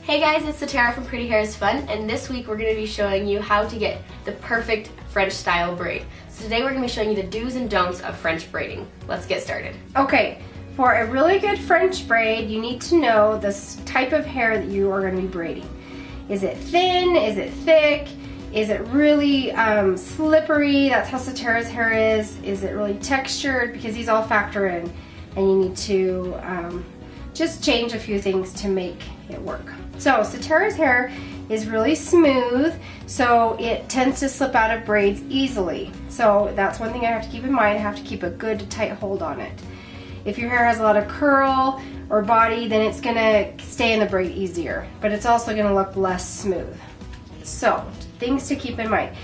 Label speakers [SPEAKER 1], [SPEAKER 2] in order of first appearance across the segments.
[SPEAKER 1] Hey guys, it's Tara from Pretty Hair is Fun, and this week we're going to be showing you how to get the perfect French style braid. So today we're going to be showing you the do's and don'ts of French braiding. Let's get started.
[SPEAKER 2] Okay, for a really good French braid, you need to know the type of hair that you are going to be braiding. Is it thin? Is it thick? Is it really slippery? That's how Tara's hair is. Is it really textured? Because these all factor in, and you need to just change a few things to make it work. So Tara's hair is really smooth, so it tends to slip out of braids easily. So that's one thing I have to keep in mind. I have to keep a good tight hold on it. If your hair has a lot of curl or body, then it's gonna stay in the braid easier, but it's also gonna look less smooth. So things to keep in mind.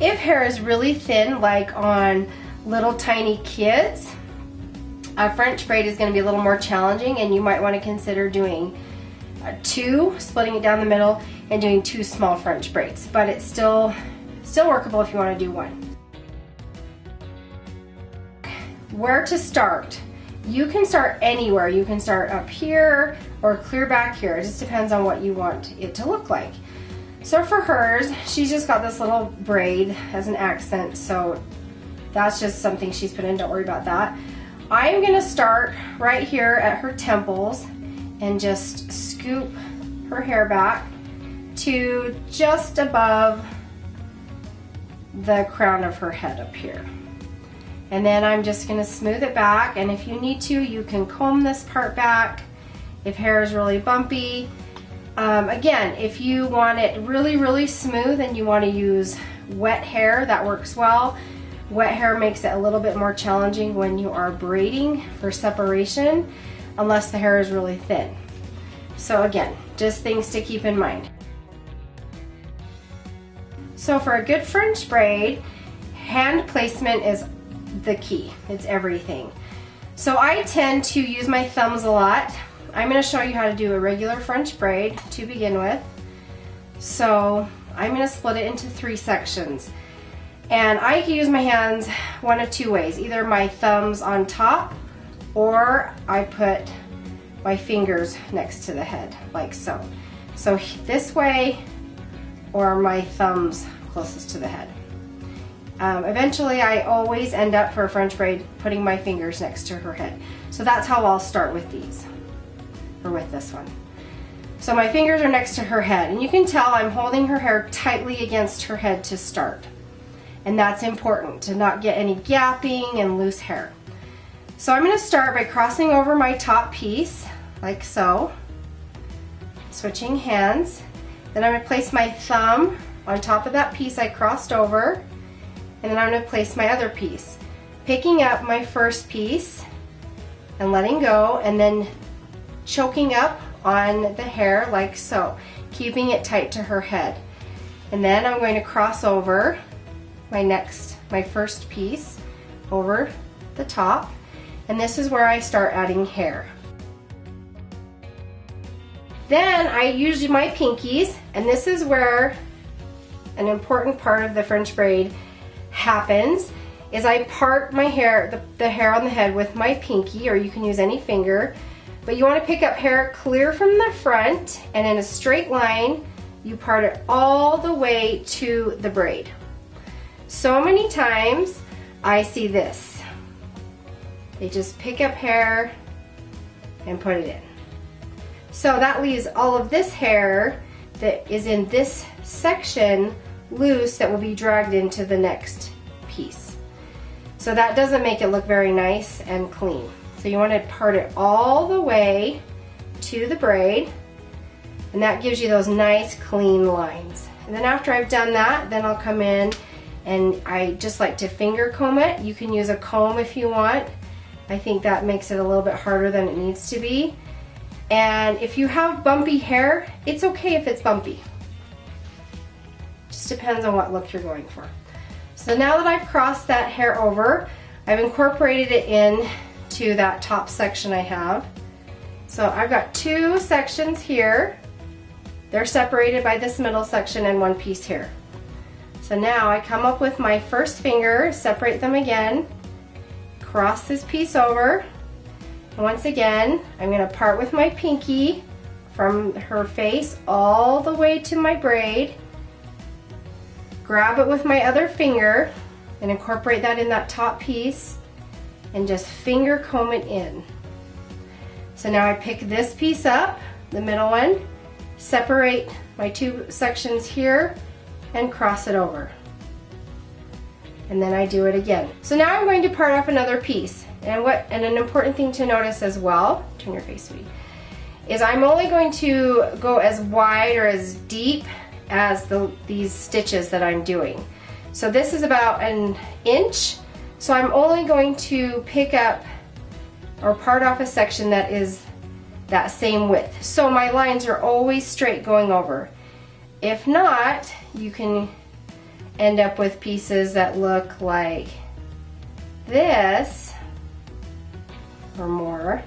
[SPEAKER 2] If hair is really thin, like on little tiny kids, a French braid is going to be a little more challenging, and you might want to consider doing splitting it down the middle and doing two small French braids, but it's still workable if you want to do one. Where to start? You can start anywhere. You can start up here or clear back here. It just depends on what you want it to look like. So for hers, she's just got this little braid as an accent, so that's just something she's put in. Don't worry about that. I'm going to start right here at her temples and just scoop her hair back to just above the crown of her head up here. And then I'm just going to smooth it back, and if you need to, you can comb this part back if hair is really bumpy. Again, if you want it really smooth and you want to use wet hair, that works well. Wet hair makes it a little bit more challenging when you are braiding for separation, unless the hair is really thin. So again, just things to keep in mind. So for a good French braid, hand placement is the key. It's everything. So I tend to use my thumbs a lot. I'm going to show you how to do a regular French braid to begin with. So I'm going to split it into 3 sections. And I can use my hands one of 2 ways. Either my thumbs on top, or I put my fingers next to the head, like so. So this way, or my thumbs closest to the head. Eventually, I always end up for a French braid putting my fingers next to her head. So that's how I'll start with these, or with this one. So my fingers are next to her head, and you can tell I'm holding her hair tightly against her head to start. And that's important, to not get any gapping and loose hair. So I'm going to start by crossing over my top piece, like so. Switching hands. Then I'm going to place my thumb on top of that piece I crossed over. And then I'm going to place my other piece. Picking up my first piece and letting go, and then choking up on the hair like so, keeping it tight to her head. And then I'm going to cross over my first piece over the top, and this is where I start adding hair. Then I use my pinkies, and this is where an important part of the French braid happens, is I part my hair, the hair on the head with my pinky, or you can use any finger, but you want to pick up hair clear from the front, and in a straight line you part it all the way to the braid. So many times I see this. They just pick up hair and put it in. So that leaves all of this hair that is in this section loose, that will be dragged into the next piece. So that doesn't make it look very nice and clean. So you want to part it all the way to the braid, and that gives you those nice clean lines. And then after I've done that, then I'll come in, and I just like to finger comb it. You can use a comb if you want. I think that makes it a little bit harder than it needs to be. And if you have bumpy hair, it's okay if it's bumpy. Just depends on what look you're going for. So now that I've crossed that hair over, I've incorporated it in to that top section I have. So I've got 2 sections here. They're separated by this middle section and 1 piece here. So now I come up with my first finger, separate them again, cross this piece over, and once again I'm going to part with my pinky from her face all the way to my braid. Grab it with my other finger and incorporate that in that top piece and just finger comb it in. So now I pick this piece up, the middle one, separate my two sections here and cross it over. And then I do it again. So now I'm going to part off another piece. And an important thing to notice as well, turn your face, sweetie, is I'm only going to go as wide or as deep as these stitches that I'm doing. So this is about an inch, so I'm only going to pick up or part off a section that is that same width. So my lines are always straight going over. If not, you can end up with pieces that look like this or more.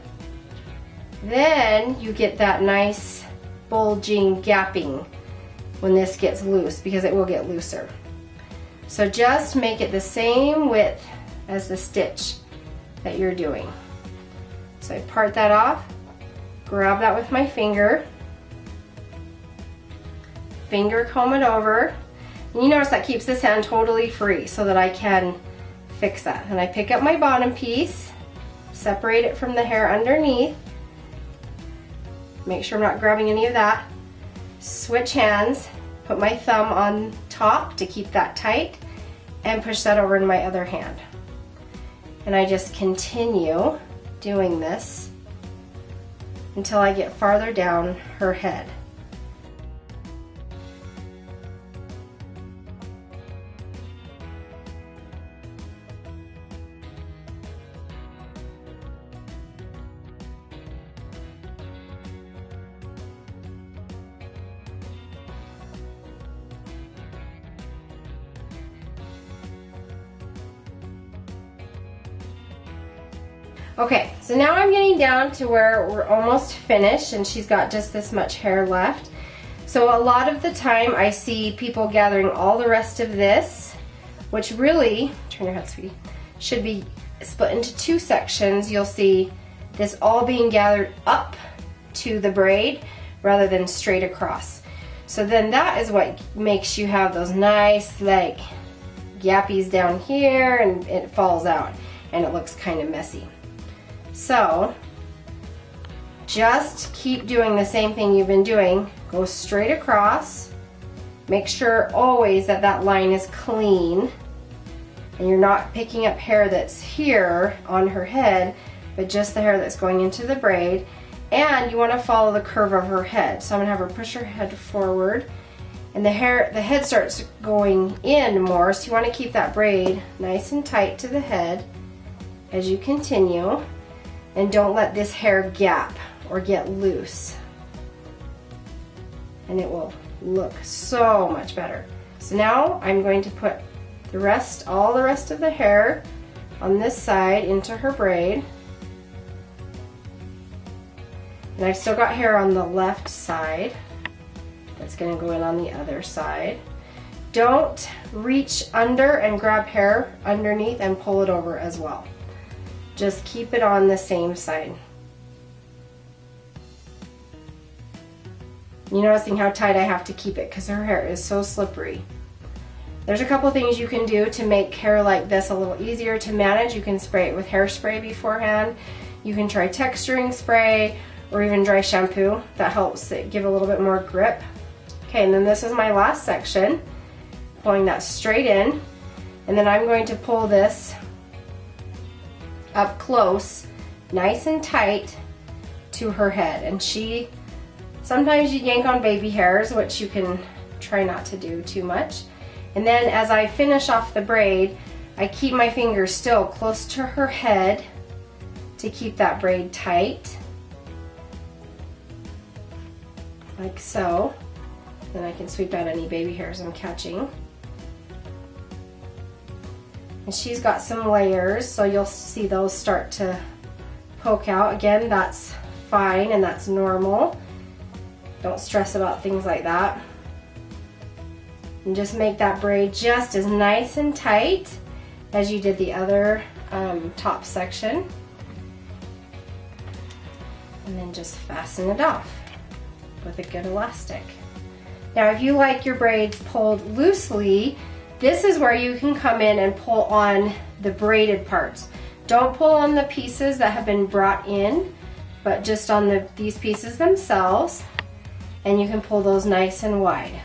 [SPEAKER 2] Then you get that nice bulging gapping when this gets loose, because it will get looser. So just make it the same width as the stitch that you're doing. So I part that off, grab that with my finger comb it over. And you notice that keeps this hand totally free so that I can fix that. And I pick up my bottom piece, separate it from the hair underneath, make sure I'm not grabbing any of that, switch hands, put my thumb on top to keep that tight, and push that over in my other hand. And I just continue doing this until I get farther down her head. Okay, so now I'm getting down to where we're almost finished and she's got just this much hair left. So a lot of the time I see people gathering all the rest of this, which really, turn your head, sweetie, should be split into two sections. You'll see this all being gathered up to the braid rather than straight across. So then that is what makes you have those nice like gappies down here, and it falls out and it looks kind of messy. So just keep doing the same thing you've been doing. Go straight across. Make sure always that that line is clean and you're not picking up hair that's here on her head, but just the hair that's going into the braid. And you want to follow the curve of her head. So I'm going to have her push her head forward, and the head starts going in more, so you want to keep that braid nice and tight to the head as you continue. And don't let this hair gap or get loose. And it will look so much better. So now I'm going to put all the rest of the hair on this side into her braid. And I've still got hair on the left side. That's going to go in on the other side. Don't reach under and grab hair underneath and pull it over as well. Just keep it on the same side. You're noticing how tight I have to keep it because her hair is so slippery. There's a couple things you can do to make hair like this a little easier to manage. You can spray it with hairspray beforehand. You can try texturing spray or even dry shampoo. That helps it give a little bit more grip. Okay, and then this is my last section. Pulling that straight in. And then I'm going to pull this up close, nice and tight to her head. And sometimes you yank on baby hairs, which you can try not to do too much. And then as I finish off the braid, I keep my fingers still close to her head to keep that braid tight, like so. Then I can sweep out any baby hairs I'm catching. And she's got some layers, so you'll see those start to poke out. Again, that's fine and that's normal. Don't stress about things like that. And just make that braid just as nice and tight as you did the other top section. And then just fasten it off. with a good elastic. Now if you like your braids pulled loosely, this is where you can come in and pull on the braided parts. Don't pull on the pieces that have been brought in, but just on these pieces themselves, and you can pull those nice and wide.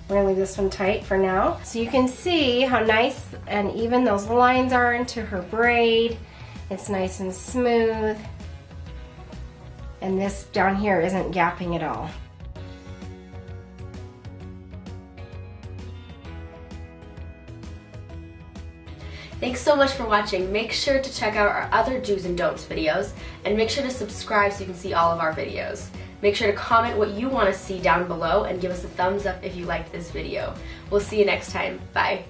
[SPEAKER 2] We're gonna leave this one tight for now. So you can see how nice and even those lines are into her braid. It's nice and smooth. And this down here isn't gapping at all.
[SPEAKER 1] Thanks so much for watching. Make sure to check out our other do's and don'ts videos, and make sure to subscribe so you can see all of our videos. Make sure to comment what you want to see down below and give us a thumbs up if you liked this video. We'll see you next time. Bye.